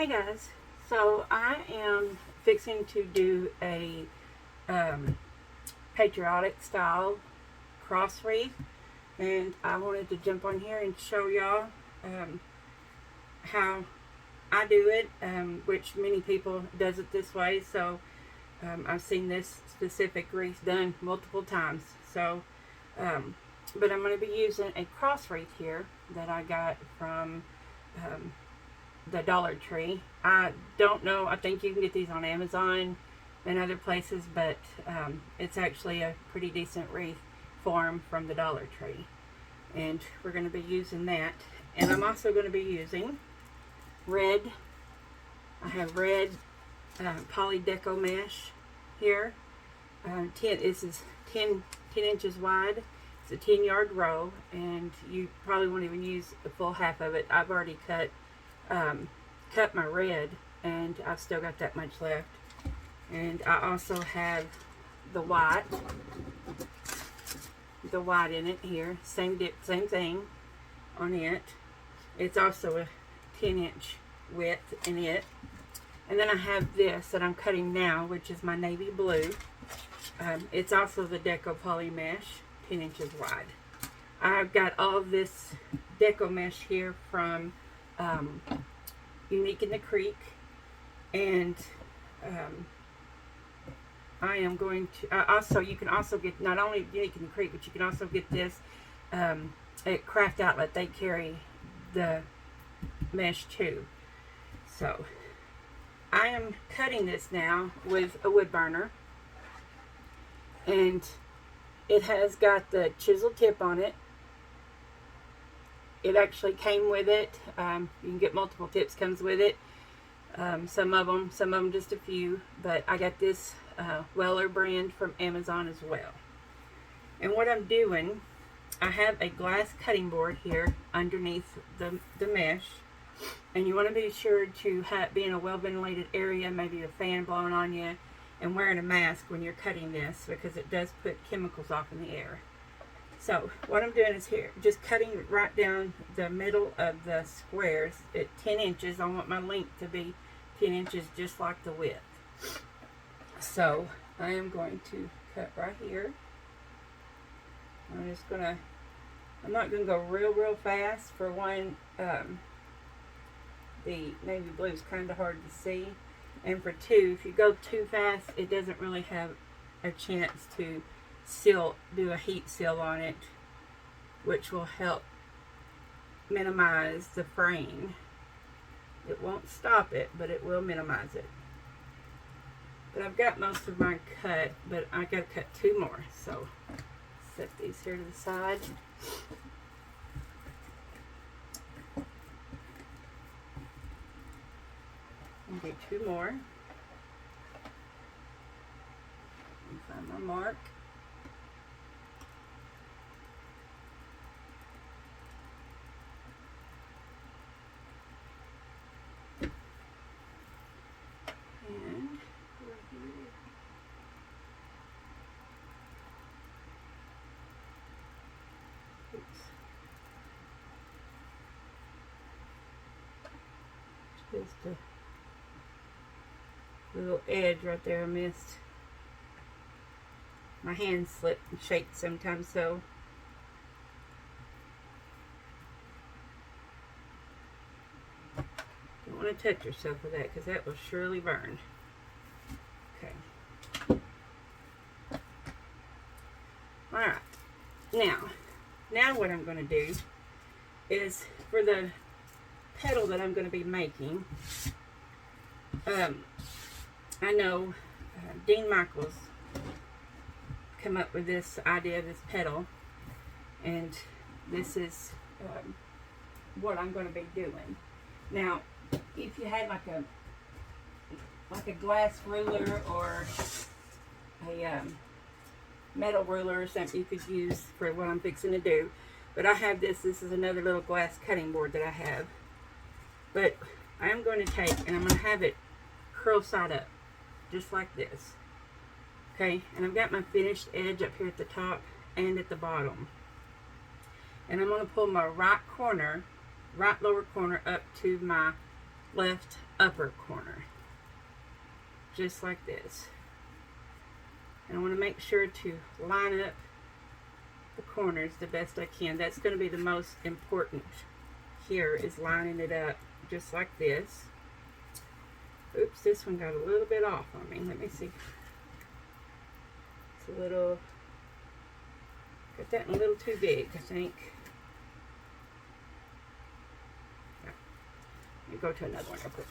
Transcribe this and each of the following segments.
Hey guys, so I am fixing to do a patriotic style cross wreath, and I wanted to jump on here and show y'all um, how I do it, which many people does it this way. So I've seen this specific wreath done multiple times. So, but I'm going to be using a cross wreath here that I got from the Dollar Tree. I don't know. I think you can get these on Amazon and other places, but it's actually a pretty decent wreath form from the Dollar Tree. And we're going to be using that. And I'm also going to be using red. I have red poly deco mesh here. This is 10 inches wide. It's a 10-yard row, and you probably won't even use the full half of it. I've already cut my red, and I've still got that much left. And I also have the white in it here. Same thing on it. It's also a 10-inch width in it. And then I have this that I'm cutting now, which is my navy blue. It's also the deco poly mesh, 10 inches wide. I've got all of this deco mesh here from Unique in the Creek, and I am going to also, you can also get not only Unique in the Creek, but you can also get this at Craft Outlet. They carry the mesh too. So I am cutting this now with a wood burner, and it has got the chisel tip on it. It actually came with it. You can get multiple tips, comes with it. Some of them just a few, but I got this Weller brand from Amazon as well. And what I'm doing, I have a glass cutting board here underneath the mesh, and you want to be sure to be in a well ventilated area, maybe a fan blowing on you, and wearing a mask when you're cutting this, because it does put chemicals off in the air. So what I'm doing is here, just cutting right down the middle of the squares at 10 inches. I want my length to be 10 inches, just like the width. So I am going to cut right here. I'm not going to go real fast. For one, the navy blue is kind of hard to see. And for two, if you go too fast, it doesn't really have a chance to do a heat seal on it, which will help minimize the fraying. It won't stop it, but it will minimize it. But I've got most of mine cut, but I got to cut two more. So set these here to the side. And do two more. And find my mark. Just a little edge right there I missed. My hand slipped and shakes sometimes, so don't want to touch yourself with that, because that will surely burn. Okay. Alright. Now what I'm going to do is, for the petal that I'm going to be making, I know Dean Michaels come up with this idea of this petal, and this is what I'm going to be doing. Now, if you had like a glass ruler or a metal ruler or something, you could use for what I'm fixing to do. But I have this is another little glass cutting board that I have. But I am going to take, and I'm going to have it curl side up, just like this. Okay, and I've got my finished edge up here at the top and at the bottom. And I'm going to pull my right lower corner up to my left upper corner, just like this. And I want to make sure to line up the corners the best I can. That's going to be the most important here, is lining it up just like this. Oops, this one got a little bit off on me. Let me see. It's a little, got that a little too big, I think. Yeah. Let me go to another one real quick.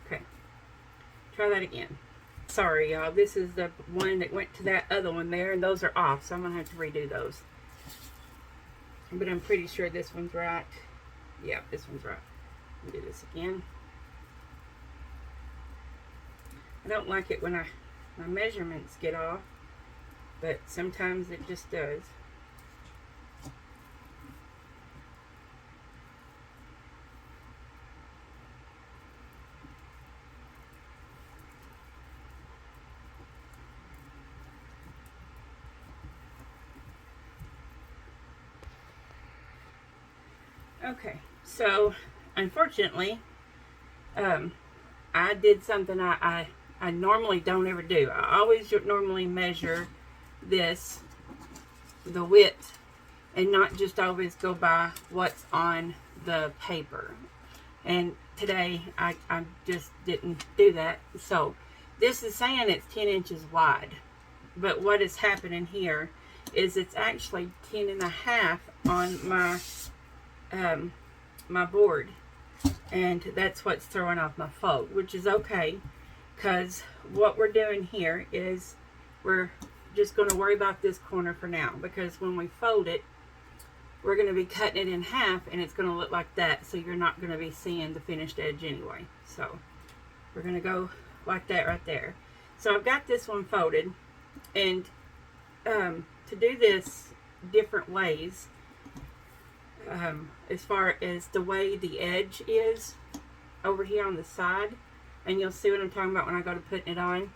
Okay. Try that again. Sorry, y'all. This is the one that went to that other one there, and those are off, so I'm going to have to redo those. But I'm pretty sure this one's right. Yeah, this one's right. Let me do this again. I don't like it when my measurements get off, but sometimes it just does. Okay, so unfortunately, I did something I normally don't ever do. I always normally measure this, the width, and not just always go by what's on the paper. And today I just didn't do that. So this is saying it's 10 inches wide, but what is happening here is it's actually 10 and a half on my my board, and that's what's throwing off my fold, which is okay, because what we're doing here is we're just going to worry about this corner for now, because when we fold it, we're going to be cutting it in half, and it's going to look like that, so you're not going to be seeing the finished edge anyway. So we're going to go like that right there. So I've got this one folded, and to do this different ways, as far as the way the edge is over here on the side, and you'll see what I'm talking about when I go to putting it on,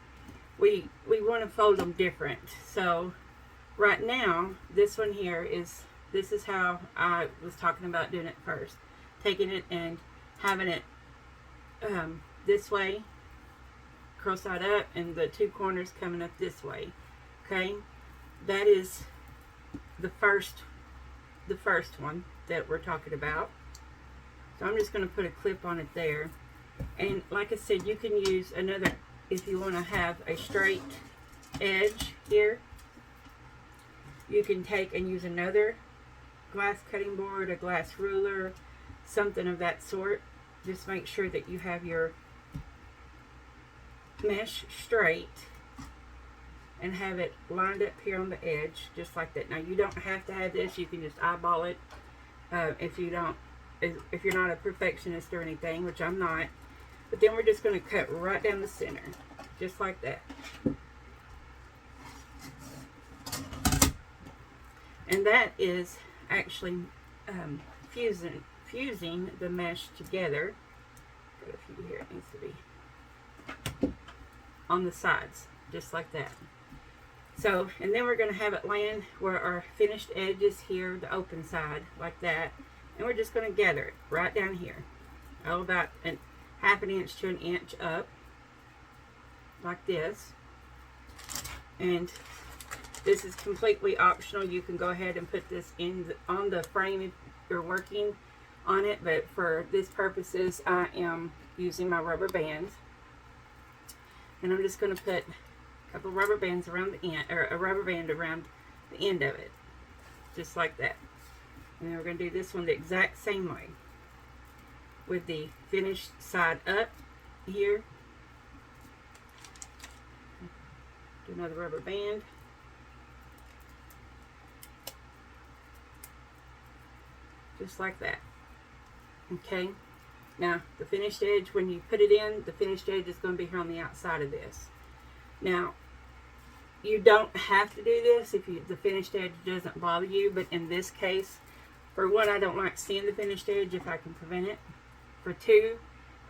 we want to fold them different. So right now, this one here is, this is how I was talking about doing it first, taking it and having it this way, cross side up, and the two corners coming up this way. Okay, that is the first one that we're talking about. So I'm just going to put a clip on it there, and like I said, you can use another, if you want to have a straight edge here, you can take and use another glass cutting board, a glass ruler, something of that sort. Just make sure that you have your mesh straight and have it lined up here on the edge, just like that. Now you don't have to have this, you can just eyeball it if you're not a perfectionist or anything, which I'm not. But then we're just going to cut right down the center, just like that. And that is actually fusing the mesh together. Got a few here, it needs to be on the sides, just like that. So, and then we're going to have it land where our finished edge is here, the open side, like that. And we're just going to gather it right down here, about half an inch to an inch up, like this. And this is completely optional. You can go ahead and put this on the frame if you're working on it, but for this purposes, I am using my rubber bands. And I'm just going to put a couple rubber bands around the end, or a rubber band around the end of it, just like that. And then we're going to do this one the exact same way, with the finished side up here. Do another rubber band. Just like that. Okay. Now, the finished edge, when you put it in, the finished edge is going to be here on the outside of this. Now, you don't have to do this if the finished edge doesn't bother you, but in this case, for one, I don't like seeing the finished edge if I can prevent it. For two,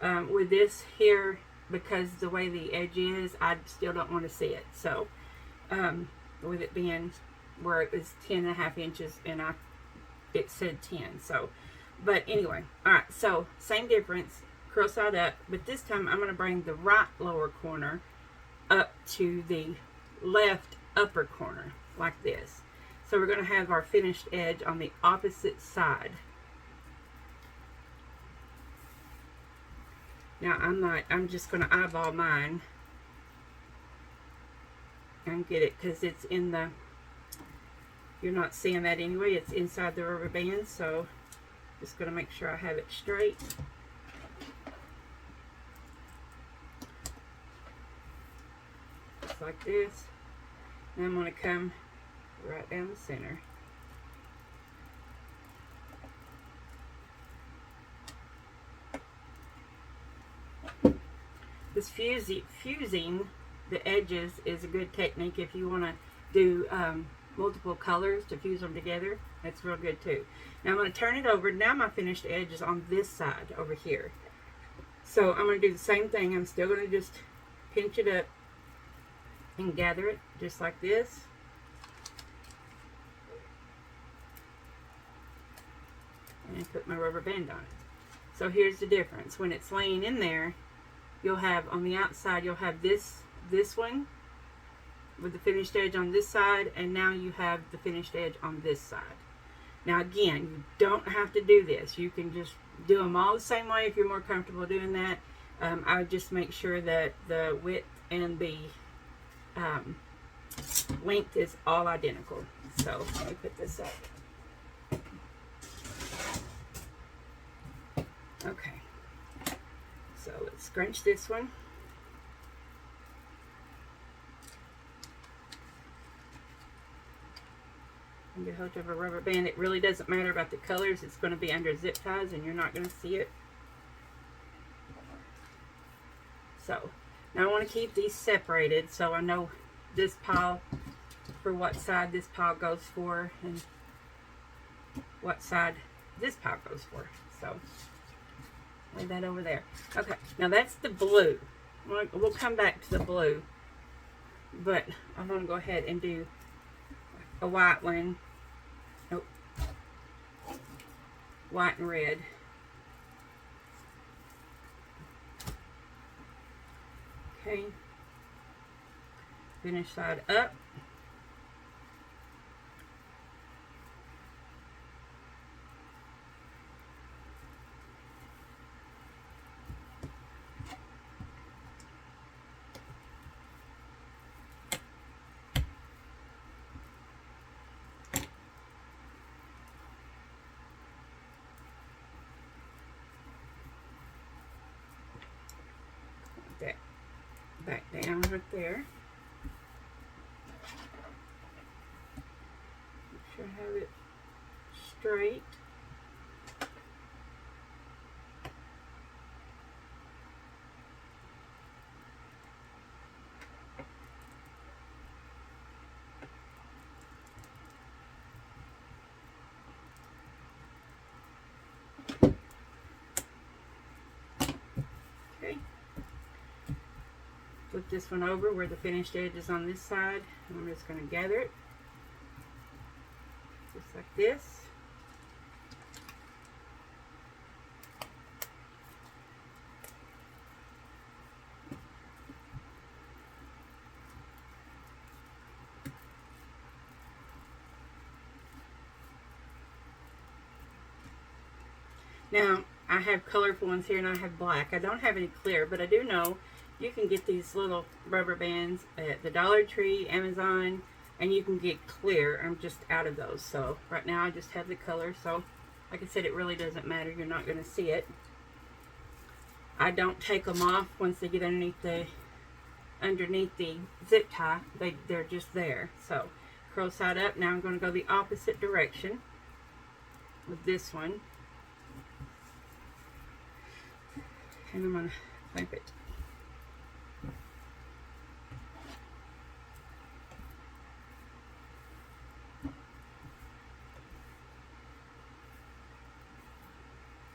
with this here, because the way the edge is, I still don't want to see it. So, with it being where it was 10 and a half inches and it said 10. So, But anyway, all right, so same difference, curl side up, but this time I'm going to bring the right lower corner up to the left upper corner like this. So we're going to have our finished edge on the opposite side. Now I'm just going to eyeball mine and get it, because it's in the, you're not seeing that anyway, it's inside the rubber band, so just going to make sure I have it straight. Just like this. And I'm going to come right down the center. This fusing the edges is a good technique if you want to do multiple colors to fuse them together. That's real good too. Now I'm going to turn it over. Now my finished edge is on this side over here. So I'm going to do the same thing. I'm still going to just pinch it up and gather it just like this. And put my rubber band on it. So here's the difference. When it's laying in there, you'll have on the outside, you'll have this one with the finished edge on this side, and now you have the finished edge on this side. Now again, you don't have to do this. You can just do them all the same way if you're more comfortable doing that. I would just make sure that the width and the length is all identical. So let me put this up. Okay, so let's scrunch this one. And get hold of a rubber band. It really doesn't matter about the colors. It's going to be under zip ties and you're not going to see it. So now I want to keep these separated so I know this pile for what side this pile goes for and what side this pile goes for. So lay that over there. Okay, now that's the blue. We'll come back to the blue, but I'm going to go ahead and do a white one. Nope. White and red. Okay. Finish side up. That back down right there. Make sure I have it straight. Okay. Flip this one over where the finished edge is on this side. And I'm just going to gather it. Just like this. Now, I have colorful ones here and I have black. I don't have any clear, but I do know you can get these little rubber bands at the Dollar Tree, Amazon, and you can get clear. I'm just out of those. So right now I just have the color. So like I said, it really doesn't matter. You're not going to see it. I don't take them off once they get underneath the zip tie. They're just there. So curl side up. Now I'm going to go the opposite direction with this one. And I'm going to clamp it.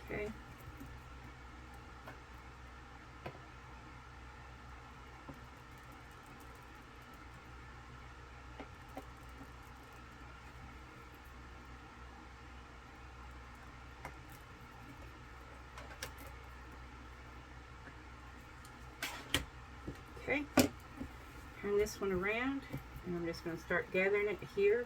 Okay. turn this one around, and I'm just going to start gathering it here.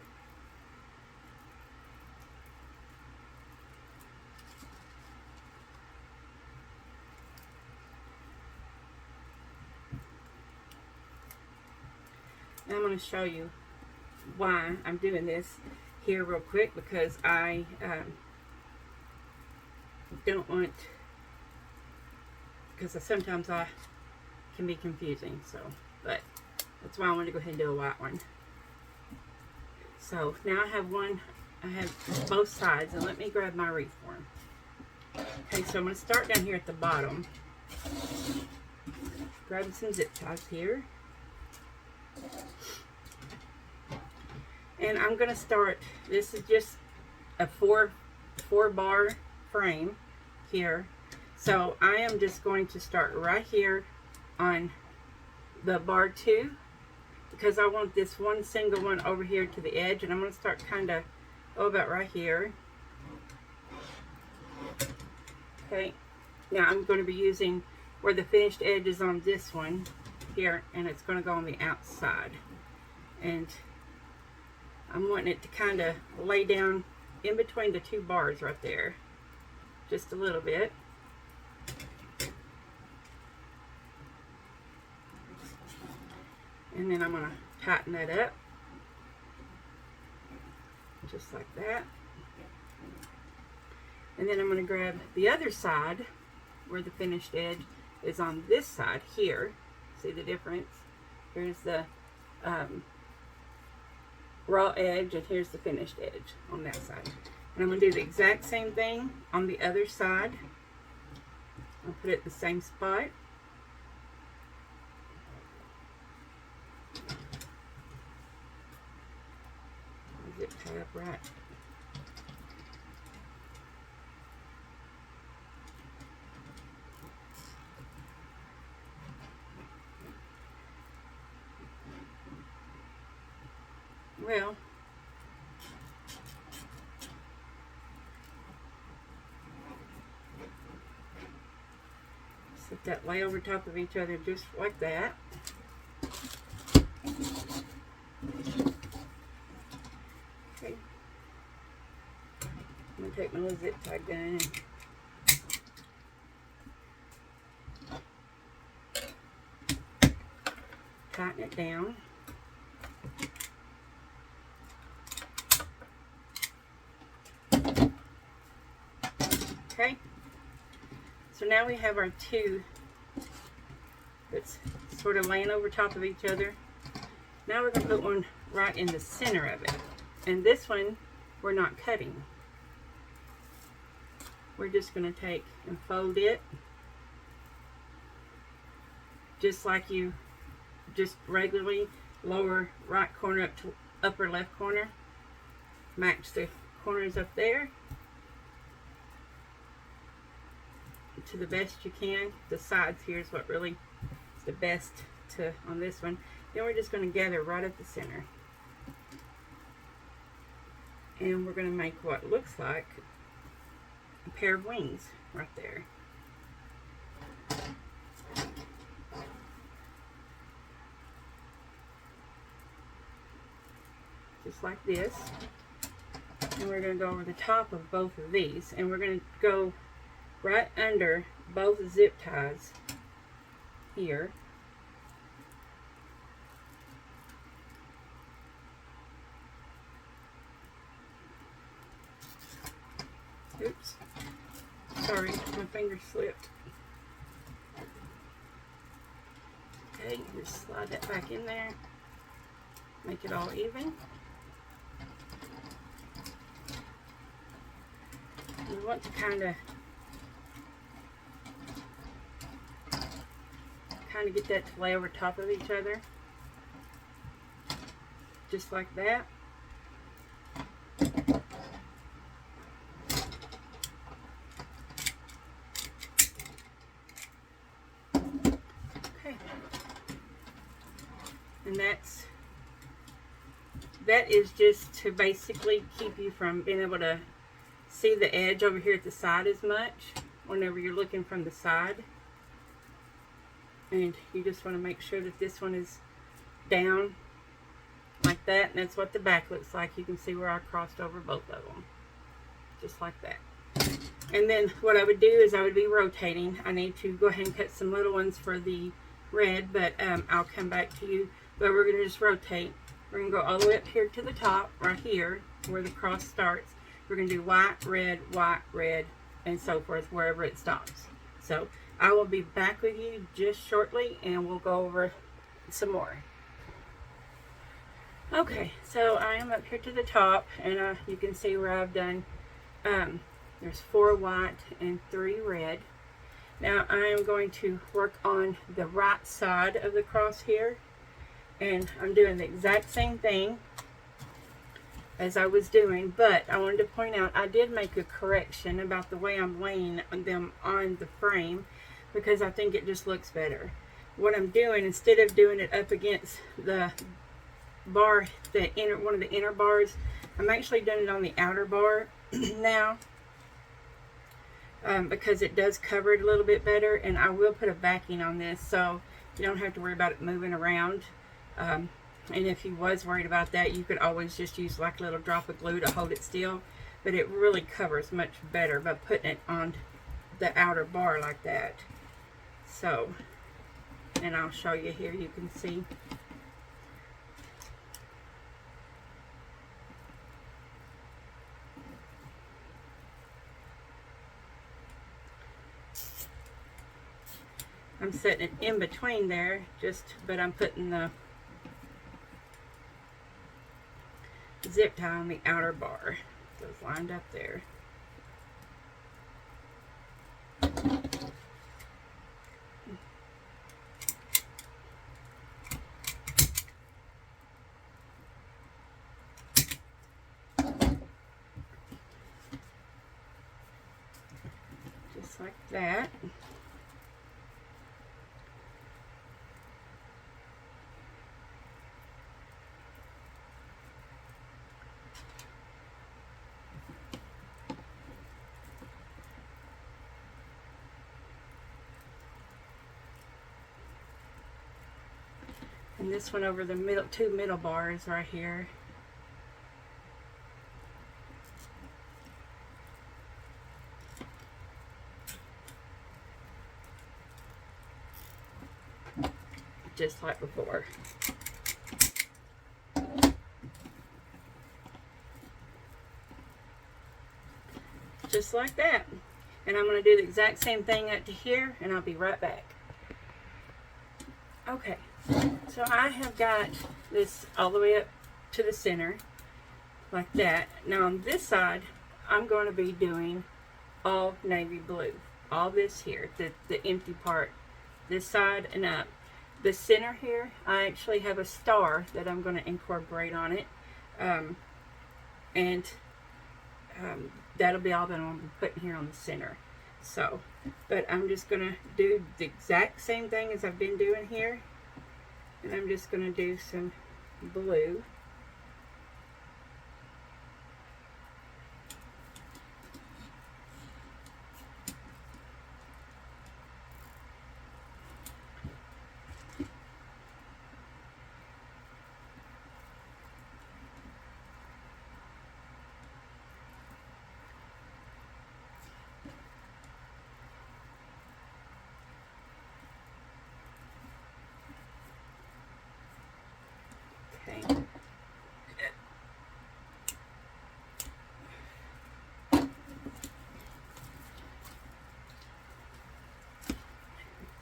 And I'm going to show you why I'm doing this here real quick, because I don't want, because sometimes I can be confusing, so, but that's why I want to go ahead and do a white one. So now I have both sides, and let me grab my wreath form. Okay, so I'm going to start down here at the bottom, grabbing some zip ties here. And I'm going to start, this is just a four bar frame here. So I am just going to start right here on the bar 2, because I want this one single one over here to the edge, and I'm going to start kind of about right here. Okay, now I'm going to be using where the finished edge is on this one here, and it's going to go on the outside. And I'm wanting it to kind of lay down in between the 2 bars right there, just a little bit. And then I'm going to tighten that up, just like that. And then I'm going to grab the other side where the finished edge is on this side here. See the difference? Here's the raw edge, and here's the finished edge on that side. And I'm going to do the exact same thing on the other side. I'll put it in the same spot. Zip tie up right. Well, let that lay over top of each other just like that. Okay. I'm going to take my little zip tie gun and tighten it down. Okay, so now we have our 2 that's sort of laying over top of each other. Now we're going to put one right in the center of it. And this one, we're not cutting. We're just going to take and fold it, just like you just regularly lower right corner up to upper left corner. Match the corners up there to the best you can. The sides here is what really is the best on this one. Then we're just going to gather right at the center, and we're going to make what looks like a pair of wings right there. Just like this. And we're going to go over the top of both of these, and we're going to go right under both zip ties here. Oops, sorry, my finger slipped. Okay, just slide that back in there, make it all even. We want to kind of get that to lay over top of each other, just like that. Okay, and that is just to basically keep you from being able to see the edge over here at the side as much whenever you're looking from the side. And you just want to make sure that this one is down like that, and that's what the back looks like. You can see where I crossed over both of them, just like that. And then what I would do is I would be rotating. I need to go ahead and cut some little ones for the red, but I'll come back to you. But we're going to just rotate. We're going to go all the way up here to the top, right here, where the cross starts. We're going to do white, red, and so forth, wherever it stops. So I will be back with you just shortly, and we'll go over some more. Okay, so I am up here to the top, and you can see where I've done, there's 4 white and 3 red. Now I am going to work on the right side of the cross here, and I'm doing the exact same thing as I was doing, but I wanted to point out I did make a correction about the way I'm laying them on the frame, because I think it just looks better. What I'm doing, instead of doing it up against the bar, one of the inner bars, I'm actually doing it on the outer bar now, because it does cover it a little bit better, and I will put a backing on this so you don't have to worry about it moving around. And if you was worried about that, you could always just use like a little drop of glue to hold it still, but it really covers much better by putting it on the outer bar like that. So, and I'll show you here, you can see. I'm setting it in between there, but I'm putting the zip tie on the outer bar. So it's lined up there. Just like that. And this one over the middle, 2 middle bars right here. Just like before. Just like that. And I'm going to do the exact same thing up to here, and I'll be right back. Okay, so I have got this all the way up to the center, like that. Now on this side, I'm going to be doing all navy blue. All this here, the empty part, this side and up. The center here, I actually have a star that I'm going to incorporate on it. That'll be all that I'm going to be putting here on the center. So, but I'm just going to do the exact same thing as I've been doing here. And I'm just going to do some blue.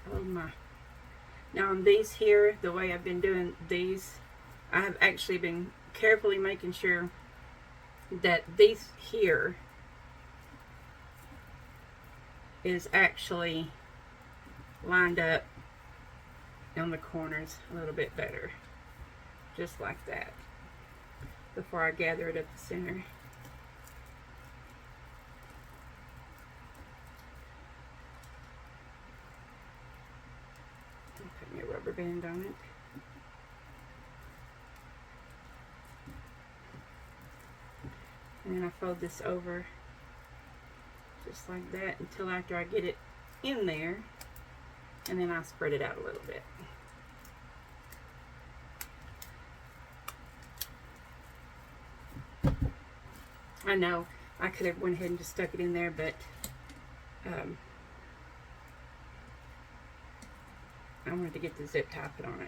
Oh my. Now on these here, the way I've been doing these, I have actually been carefully making sure that these here is actually lined up on the corners a little bit better. Just like that. Before I gather it at the center. Put me a rubber band on it. And then I fold this over just like that until after I get it in there, and then I spread it out a little bit. I know I could have went ahead and just stuck it in there, but I wanted to get the zip tie put on it.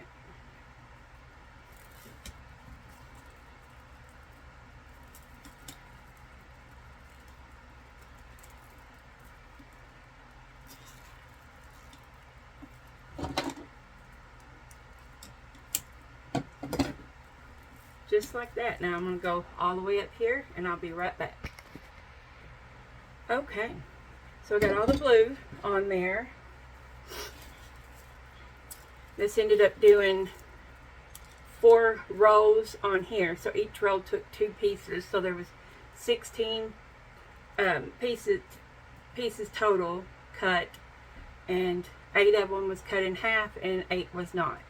Just like that. Now I'm going to go all the way up here and I'll be right back. Okay, so I got all the blue on there. This ended up doing 4 rows on here, so each row took 2 pieces, so there was 16 pieces total cut, and 8 of them was cut in half and 8 was not.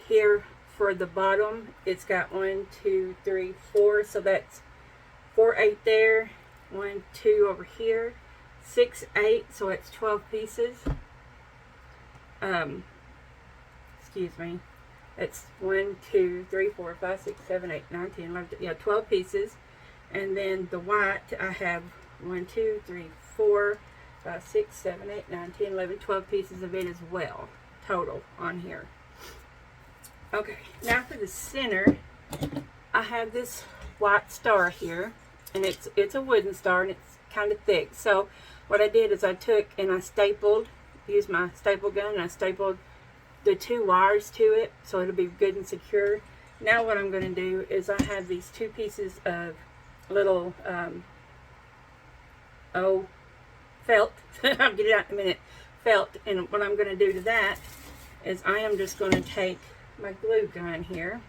Here for the bottom, it's got 1, 2, 3, 4, so that's 4, 8 there, 1, 2 over here, 6, 8, so it's 12 pieces. Excuse me, it's 1, 2, 3, 4, 5, 6, 7, 8, 9, 10, 11, yeah, 12 pieces. And then the white, I have 1, 2, 3, 4, 5, 6, 7, 8, 9, 10, 11, 12 pieces of it as well, total on here. Okay, now for the center, I have this white star here, and it's a wooden star, and it's kind of thick. So what I did is I took and I stapled, used my staple gun, and I stapled the 2 wires to it so it'll be good and secure. Now what I'm going to do is I have these 2 pieces of little felt. I'll get it out in a minute. Felt. And what I'm going to do to that is I am just going to take my glue gun here,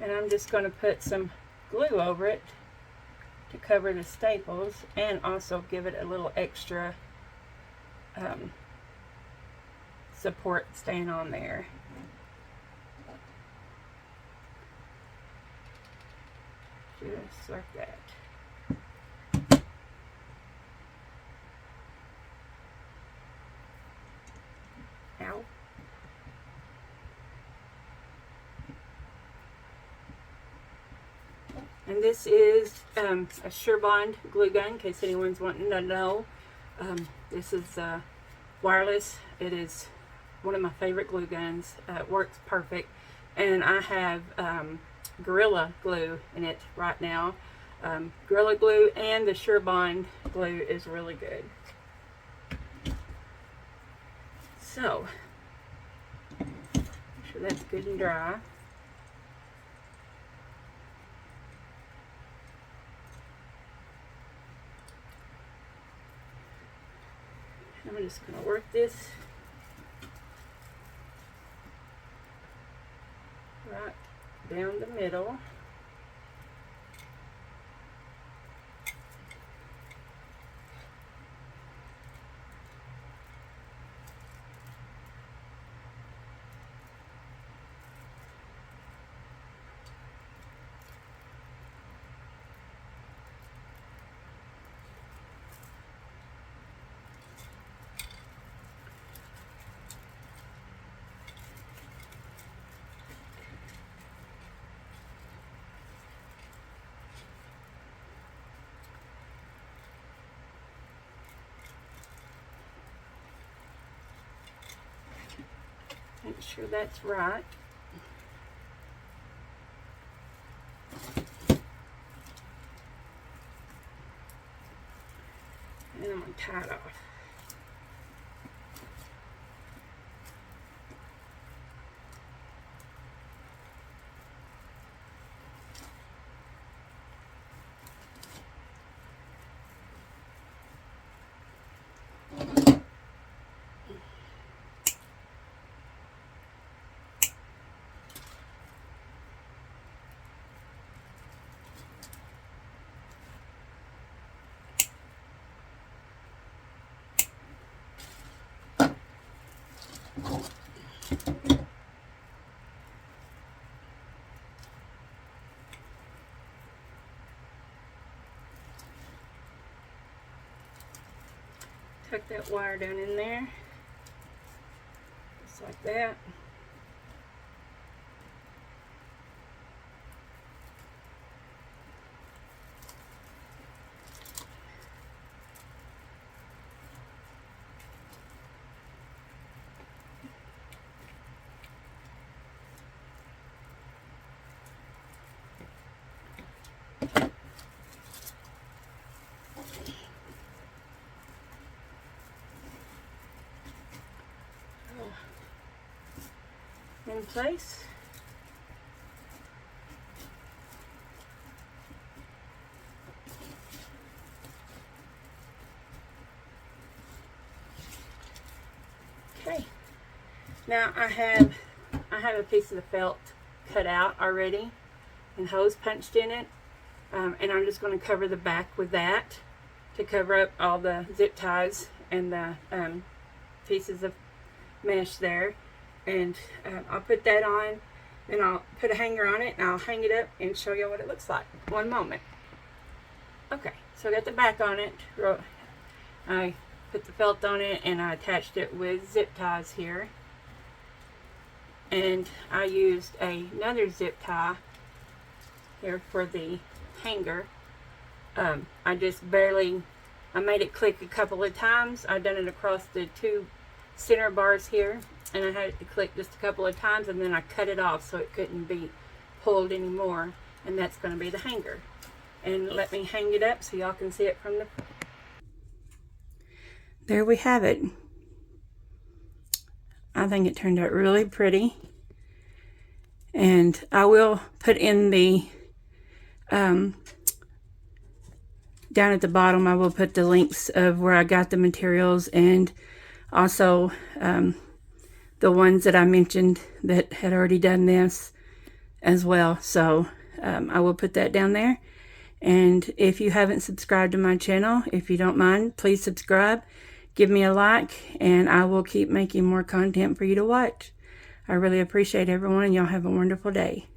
and I'm just going to put some glue over it to cover the staples and also give it a little extra support staying on there. Just like that. Ow. And this is a Bond glue gun, in case anyone's wanting to know. This is wireless. It is one of my favorite glue guns. It works perfect. And I have Gorilla Glue in it right now. Gorilla Glue and the Bond glue is really good. So, make sure that's good and dry. I'm just going to work this right down the middle. Make sure that's right. And I'm going to tie it off. Tuck that wire down in there, just like that. in place. Okay, now I have a piece of the felt cut out already and holes punched in it, and I'm just going to cover the back with that to cover up all the zip ties and the pieces of mesh there. And I'll put that on, and I'll put a hanger on it, and I'll hang it up and show you what it looks like. One moment. Okay, so I got the back on it. I put the felt on it, and I attached it with zip ties here. And I used another zip tie here for the hanger. I just barely, I made it click a couple of times. I've done it across the two center bars here, and I had it to click just a couple of times, and then I cut it off so it couldn't be pulled anymore, and that's going to be the hanger. And let me hang it up so y'all can see it from the... There we have it. I think it turned out really pretty, and I will put in the down at the bottom, I will put the links of where I got the materials, and also the ones that I mentioned that had already done this as well. So I will put that down there. And if you haven't subscribed to my channel, if you don't mind, please subscribe, give me a like, and I will keep making more content for you to watch. I really appreciate everyone, and y'all have a wonderful day.